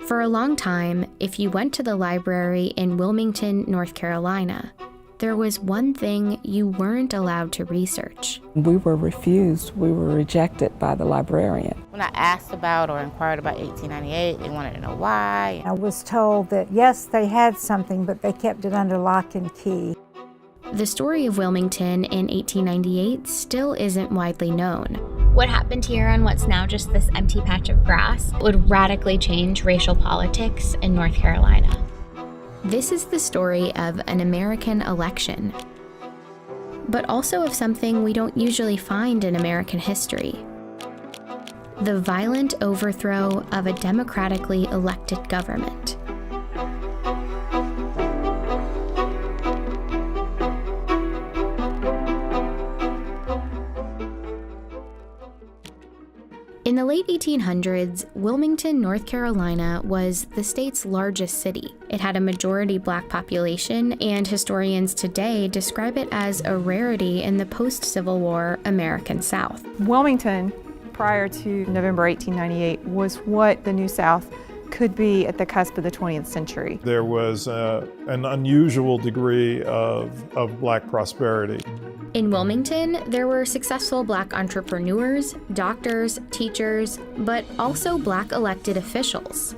For a long time, if you went to the library in Wilmington, North Carolina, there was one thing you weren't allowed to research. We were refused. We were rejected by the librarian. When I asked about or inquired about 1898, they wanted to know why. I was told that, yes, they had something, but they kept it under lock and key. The story of Wilmington in 1898 still isn't widely known. What happened here on what's now just this empty patch of grass would radically change racial politics in North Carolina. This is the story of an American election, but also of something we don't usually find in American history: the violent overthrow of a democratically elected government. In the late 1800s, Wilmington, North Carolina was the state's largest city. It had a majority Black population, and historians today describe it as a rarity in the post-Civil War American South. Wilmington, prior to November 1898, was what the New South could be at the cusp of the 20th century. There was an unusual degree of Black prosperity. In Wilmington, there were successful Black entrepreneurs, doctors, teachers, but also Black elected officials.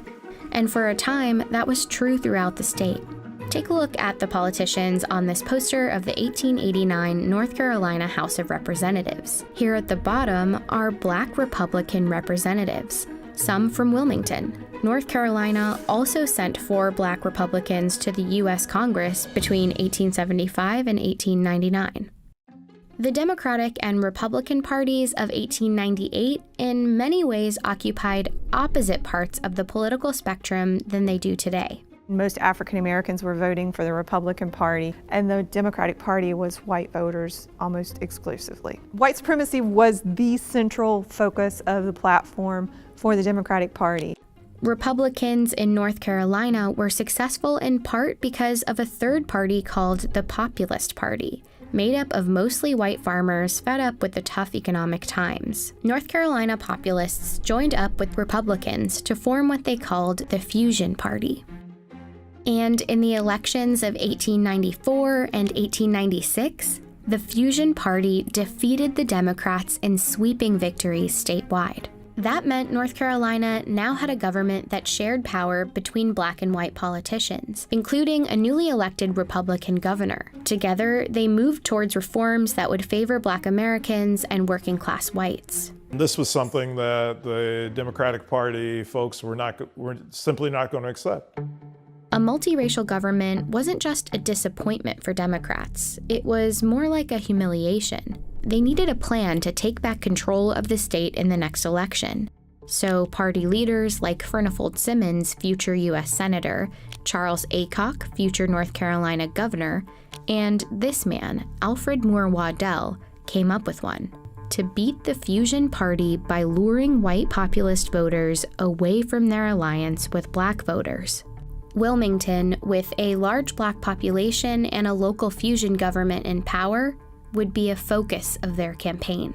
And for a time, that was true throughout the state. Take a look at the politicians on this poster of the 1889 North Carolina House of Representatives. Here at the bottom are Black Republican representatives, some from Wilmington. North Carolina also sent 4 Black Republicans to the U.S. Congress between 1875 and 1899. The Democratic and Republican parties of 1898 in many ways occupied opposite parts of the political spectrum than they do today. Most African Americans were voting for the Republican Party, and the Democratic Party was white voters almost exclusively. White supremacy was the central focus of the platform for the Democratic Party. Republicans in North Carolina were successful in part because of a third party called the Populist Party, made up of mostly white farmers fed up with the tough economic times. North Carolina populists joined up with Republicans to form what they called the Fusion Party. And in the elections of 1894 and 1896, the Fusion Party defeated the Democrats in sweeping victories statewide. That meant North Carolina now had a government that shared power between Black and white politicians, including a newly elected Republican governor. Together, they moved towards reforms that would favor Black Americans and working-class whites. This was something that the Democratic Party folks were simply not going to accept. A multiracial government wasn't just a disappointment for Democrats. It was more like a humiliation. They needed a plan to take back control of the state in the next election. So party leaders like Furnifold Simmons, future U.S. Senator, Charles Aycock, future North Carolina governor, and this man, Alfred Moore Waddell, came up with one: to beat the Fusion Party by luring white populist voters away from their alliance with Black voters. Wilmington, with a large Black population and a local fusion government in power, would be a focus of their campaign.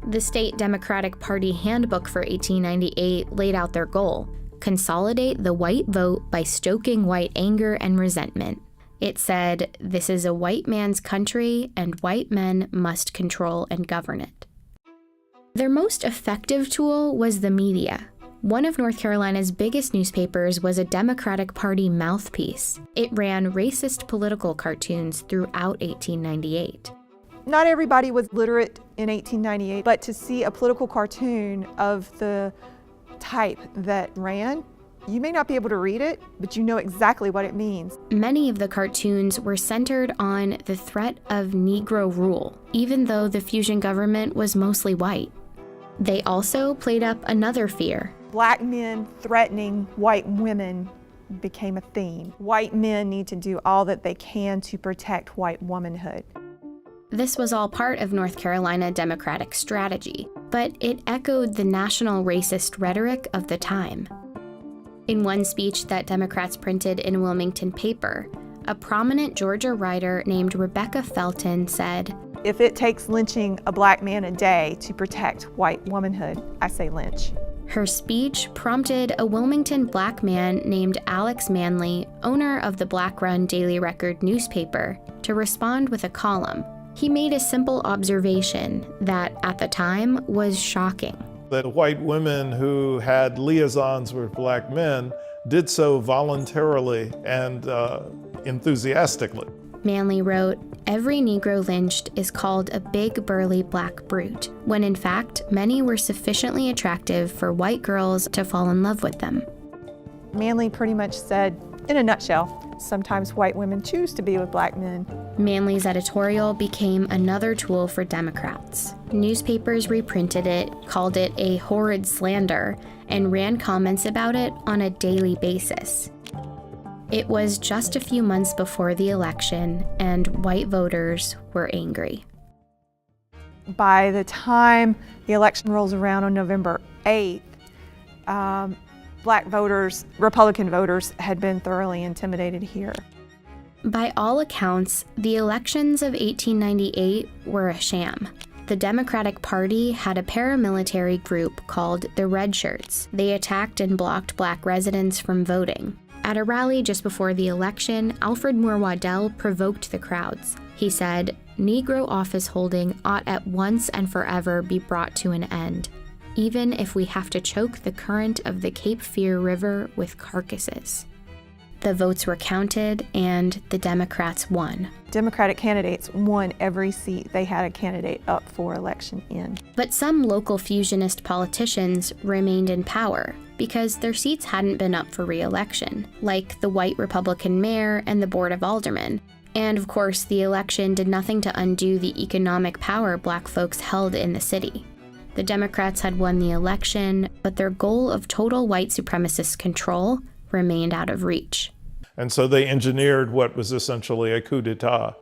The state Democratic Party handbook for 1898 laid out their goal: consolidate the white vote by stoking white anger and resentment. It said, "This is a white man's country, and white men must control and govern it." Their most effective tool was the media. One of North Carolina's biggest newspapers was a Democratic Party mouthpiece. It ran racist political cartoons throughout 1898. Not everybody was literate in 1898, but to see a political cartoon of the type that ran, you may not be able to read it, but you know exactly what it means. Many of the cartoons were centered on the threat of Negro rule, even though the fusion government was mostly white. They also played up another fear. Black men threatening white women became a theme. White men need to do all that they can to protect white womanhood. This was all part of North Carolina Democratic strategy, but it echoed the national racist rhetoric of the time. In one speech that Democrats printed in a Wilmington paper, a prominent Georgia writer named Rebecca Felton said, "If it takes lynching a Black man a day to protect white womanhood, I say lynch." Her speech prompted a Wilmington black man named Alex Manley, owner of the Black-run Daily Record newspaper, to respond with a column. He made a simple observation that, at the time, was shocking. That white women who had liaisons with black men did so voluntarily and enthusiastically. Manley wrote, "Every Negro lynched is called a big burly black brute, when in fact many were sufficiently attractive for white girls to fall in love with them." Manley pretty much said, in a nutshell, sometimes white women choose to be with black men. Manley's editorial became another tool for Democrats. Newspapers reprinted it, called it a horrid slander, and ran comments about it on a daily basis. It was just a few months before the election, and white voters were angry. By the time the election rolls around on November 8th, black voters, Republican voters, had been thoroughly intimidated here. By all accounts, the elections of 1898 were a sham. The Democratic Party had a paramilitary group called the Red Shirts. They attacked and blocked black residents from voting. At a rally just before the election, Alfred Moore Waddell provoked the crowds. He said, "Negro office holding ought at once and forever be brought to an end, even if we have to choke the current of the Cape Fear River with carcasses." The votes were counted, and the Democrats won. Democratic candidates won every seat they had a candidate up for election in. But some local fusionist politicians remained in power because their seats hadn't been up for re-election, like the white Republican mayor and the Board of Aldermen. And of course, the election did nothing to undo the economic power black folks held in the city. The Democrats had won the election, but their goal of total white supremacist control remained out of reach. And so they engineered what was essentially a coup d'etat.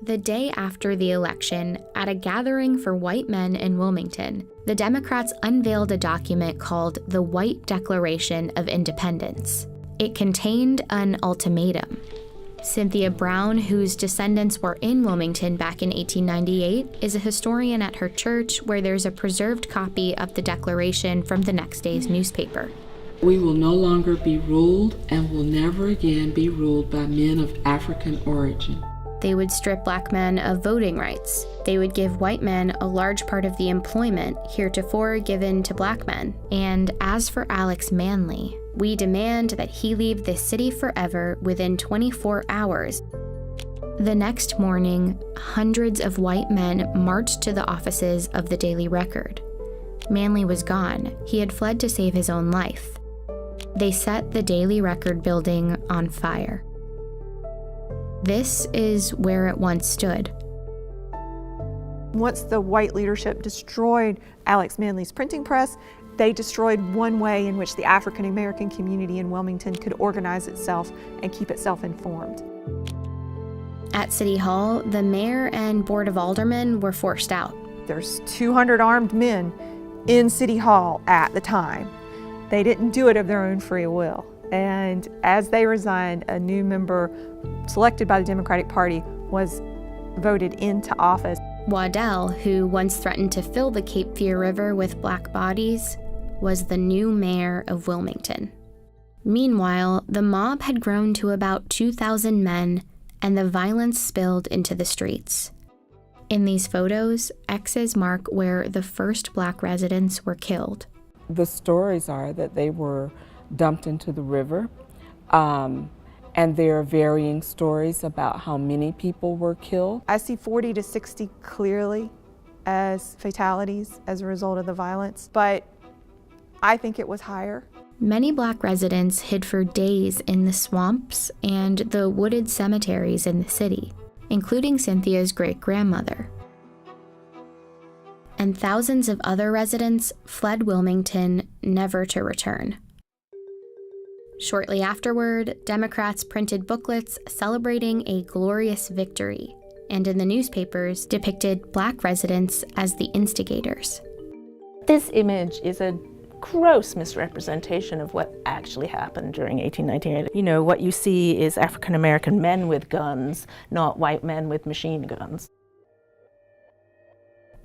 The day after the election, at a gathering for white men in Wilmington, the Democrats unveiled a document called the White Declaration of Independence. It contained an ultimatum. Cynthia Brown, whose descendants were in Wilmington back in 1898, is a historian at her church where there's a preserved copy of the declaration from the next day's newspaper. "We will no longer be ruled and will never again be ruled by men of African origin." They would strip black men of voting rights. They would give white men a large part of the employment heretofore given to black men. And as for Alex Manley, "We demand that he leave this city forever within 24 hours. The next morning, hundreds of white men marched to the offices of the Daily Record. Manley was gone. He had fled to save his own life. They set the Daily Record building on fire. This is where it once stood. Once the white leadership destroyed Alex Manley's printing press, they destroyed one way in which the African American community in Wilmington could organize itself and keep itself informed. At City Hall, the mayor and Board of Aldermen were forced out. There's 200 armed men in City Hall at the time. They didn't do it of their own free will. And as they resigned, a new member selected by the Democratic Party was voted into office. Waddell, who once threatened to fill the Cape Fear River with black bodies, was the new mayor of Wilmington. Meanwhile, the mob had grown to about 2,000 men, and the violence spilled into the streets. In these photos, X's mark where the first black residents were killed. The stories are that they were dumped into the river, and there are varying stories about how many people were killed. I see 40 to 60 clearly as fatalities as a result of the violence, but I think it was higher. Many black residents hid for days in the swamps and the wooded cemeteries in the city, including Cynthia's great-grandmother. And thousands of other residents fled Wilmington, never to return. Shortly afterward, Democrats printed booklets celebrating a glorious victory, and in the newspapers depicted black residents as the instigators. This image is a gross misrepresentation of what actually happened during 1898. You know, what you see is African American men with guns, not white men with machine guns.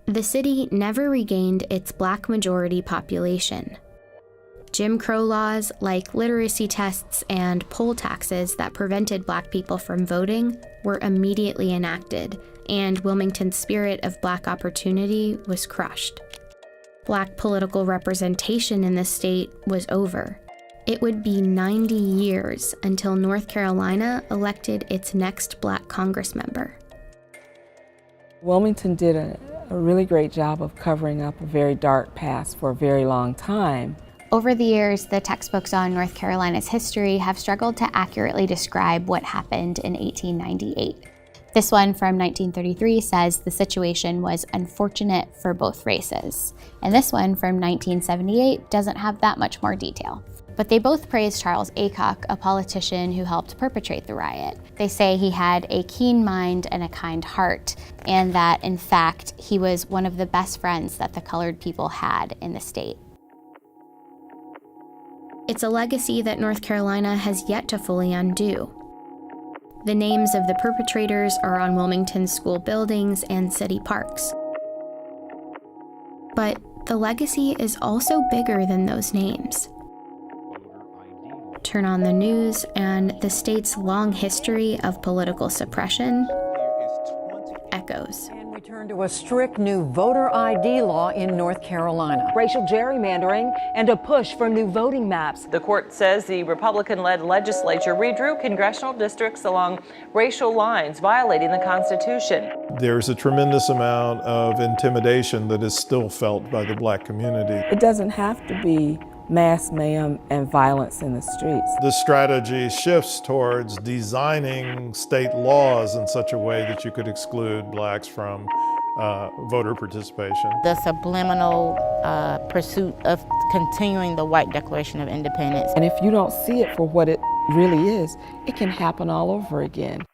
The city never regained its black majority population. Jim Crow laws like literacy tests and poll taxes that prevented black people from voting were immediately enacted, and Wilmington's spirit of black opportunity was crushed. Black political representation in the state was over. It would be 90 years until North Carolina elected its next black Congress member. Wilmington did a really great job of covering up a very dark past for a very long time. Over the years, the textbooks on North Carolina's history have struggled to accurately describe what happened in 1898. This one from 1933 says the situation was unfortunate for both races. And this one from 1978 doesn't have that much more detail. But they both praise Charles Aycock, a politician who helped perpetrate the riot. They say he had a keen mind and a kind heart, and that, in fact, he was one of the best friends that the colored people had in the state. It's a legacy that North Carolina has yet to fully undo. The names of the perpetrators are on Wilmington's school buildings and city parks. But the legacy is also bigger than those names. Turn on the news, and the state's long history of political suppression echoes. We turn to a strict new voter ID law in North Carolina. Racial gerrymandering and a push for new voting maps. The court says the Republican-led legislature redrew congressional districts along racial lines, violating the Constitution. There's a tremendous amount of intimidation that is still felt by the black community. It doesn't have to be mass mayhem and violence in the streets. The strategy shifts towards designing state laws in such a way that you could exclude blacks from voter participation. The subliminal pursuit of continuing the white Declaration of Independence. And if you don't see it for what it really is, it can happen all over again.